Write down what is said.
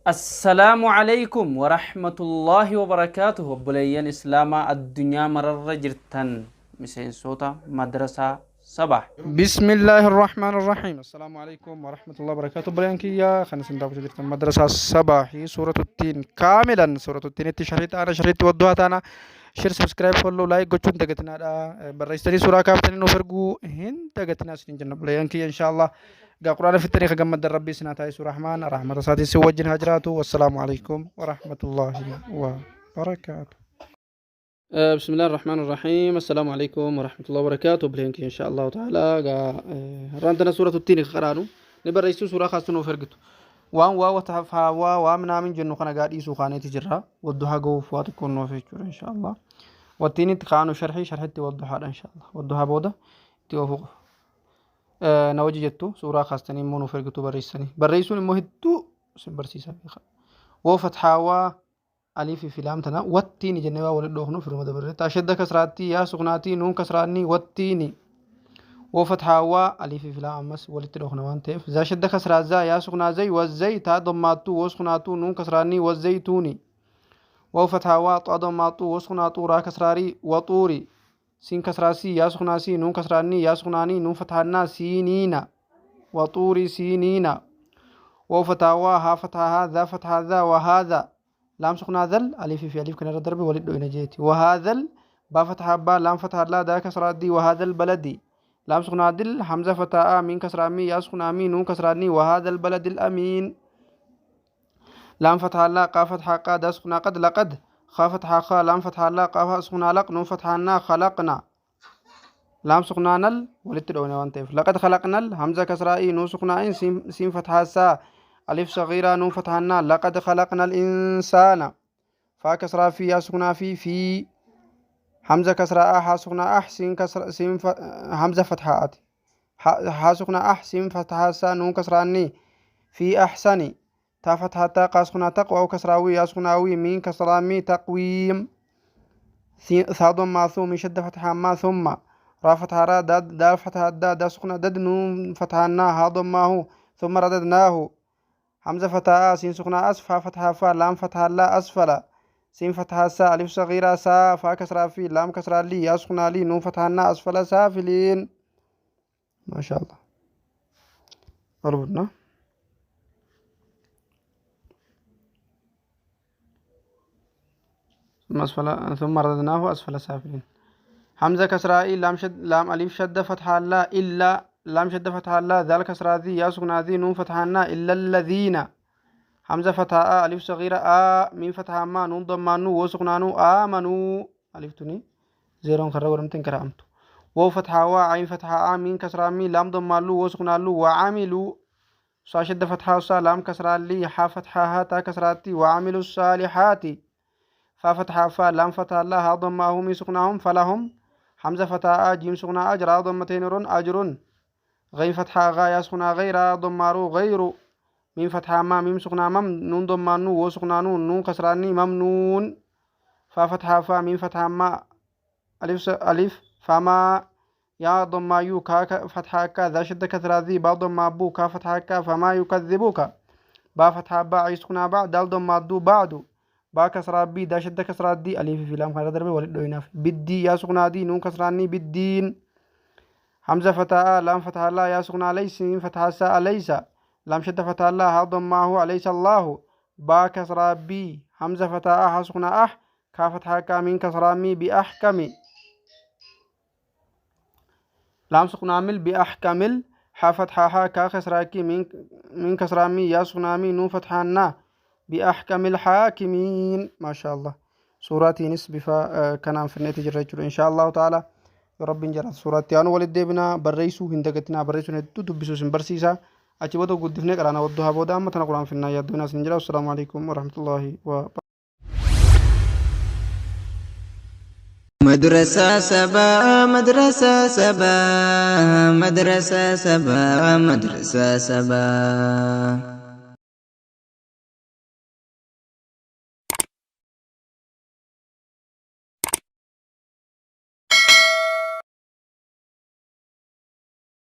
السلام عليكم ورحمة الله وبركاته. بليان إسلاما الدنيا مرر جرتن مسين صوتا مدرسة صباح. بسم الله الرحمن الرحيم. السلام عليكم ورحمة الله وبركاته. بريانكيا خلينا سنداب جديد مدرسة صباحي سورة التين كاملا. سورة التين شريط أنا شريط ودوها أنا شير سبسكرايب فولو لايك قطون تقتنا بريستري سورة كافتني نوفرقو هن تقتنا سنين جنة بريانكيا إن شاء الله. قرآن في التاريخ قمد ربي سنة سورة رحمن رحمة ساتي سوجن هجراته. والسلام عليكم ورحمة الله وبركاته. بسم الله الرحمن الرحيم. السلام عليكم ورحمة الله وبركاته. بلينك إن شاء الله تعالى رانتنا سورة التين قرانو نبريسو سورة خاصة فرقتو وان وتحفها وامنا من جنو خنا قاعد يسو خانة تجرها والضحى قوف واتكون نوفيتشور إن شاء الله. والتين تخانو شرحتي والضحى إن شاء الله. والضحى بودا توفق نوجي جتو سورة خاصة مونو فرقتو بريسو المهدو سنبرسيسا وفتحوا ألف في لام تنا والتين جنوا ولد دوخنو في رمضان برد تشد كسراتي يا سكناتي نون كسراني والتيني وفتحة ألف في لام مس ولد دوخنو وان تف ذا شد كسرات ذا يا سكنا زي والزي تا ضماتو وسكناتو نون كسراني والزيتوني وفتحة طا ضماتو وسكناتو را كسراري وطوري سين كسراسي يا سكناسي نون كسراني يا سكناني نون فتحنا سينينا وطوري سينينا وفتحة ها فتحة ذا فتحة ذا وهذا لام سكنا ذل ألف في ألف كنا ضرب ولد دوينا جيتي وهذا با فتح با لام فتح لا دا كسر دي وهذا البلدي لام سكنا دل حمزة فتاء من كسر مي يا سكنا مي نون كسراني وهذا البلد الأمين لام فتح لا قا فتح قا دا سكنا قد لقد خا فتح خا لام فتح لا قا سكنا لق نون فتحنا خلقنا لام سكنا نل ولد دوينا وانتف لقد خلقنا حمزة كسر اي نون سكنا ان سين فتح سا ألف صغيرة نون فتحنا لقد خلقنا الإنسان فا كسرة في يا سكنا في حمزة كسرة ح سكنا سين كسر سين حمزة فتحات ح سكنا سين فتحة سا نون كسراني في أحسني تا فتحة تا قا سكنا تقوى أو كسراوي يا سكناوي مين كسرامي تقويم ثا ضم ما ثم شد فتحة ما ثم را فتحة را دال فتحة دا سكنا دد نون فتحنا ها ضماه ثم رددناه حمزة فتحة سين سكنا أسفا فتحة فا لام فتحة لا أسفل سين فتحة سا ألف صغيرة سا فا كسرة في لام كسرة لي يا سكنا لي نون فتحنا أسفل سافلين. ما شاء الله أربطنا ثم أسفل ثم رددناه أسفل سافلين. حمزة كسرة إي لام ألف شد فتحة لا إلا لام شد فتحة لا ذلك كسرة ذي يا سكنا ذي نون فتحنا إلا الذين حمزة فتحة ألف صغيرة من فتحة ما نون ضمانو وسكنانو آمنوا ألف توني زيرون خرّا ورمتين كرامتو وو فتحة عين فتحة من كسرة مي لام ضمانو وسكنالو وعملوا شد فتحة وسا لام كسرة لي ح فتحة ها تا كسراتي وعملوا الصالحات فا فتحة فا لام فتحة لا ها ضماهم سكناهم فلهم حمزة فتحة جيم سكنا أجر ضمتين رن أجر غين فتحة غا يا سكنا غير ضمارو غير ميم فتحة ما ميم سكنا مم نون ضمانو وسكنانو نون كسراني ممنون فا فتحة فا ميم فتحة ما ألف فما يا ضما يو كا فتحة كا ذا شد كسرة ذي با ضما بو كا فتحة كا فما يكذبوك با فتحة با سكنا با دال ضما دو بعدو با كسرة بي دا شد كسرة دي ألف في لام خير دربي ولد دوينا بدي يا سكنا دي نون كسراني بالدين حمزة فتحة لام فتحة لا يا سكنا ليس ميم فتحة سا ليس لام شد فتح الله ضماه أليس الله با كسرة بي حمزة فتح سكنا كا فتحة كا من كسرة مي بأحكم لام سكنا مل بأحكمل ح فتحة كا كسرة كي من كسرة مي يا سكنا مي نون فتحنا بأحكم الحاكمين. ما شاء الله سورة نسب كلام في النتيجة الرجل إن شاء الله تعالى يا رب نجرت سورة أنا ولد ديبنا بريسو هندقتنا بريسو ندو تبسو سنبرسيسا أجيبته قد فينك أنا ودها بودا أما تنقلان في النهاية دونا سنجرا. والسلام عليكم ورحمة الله وبركاته. مدرسة سبا مدرسة سبا مدرسة سبا مدرسة سبا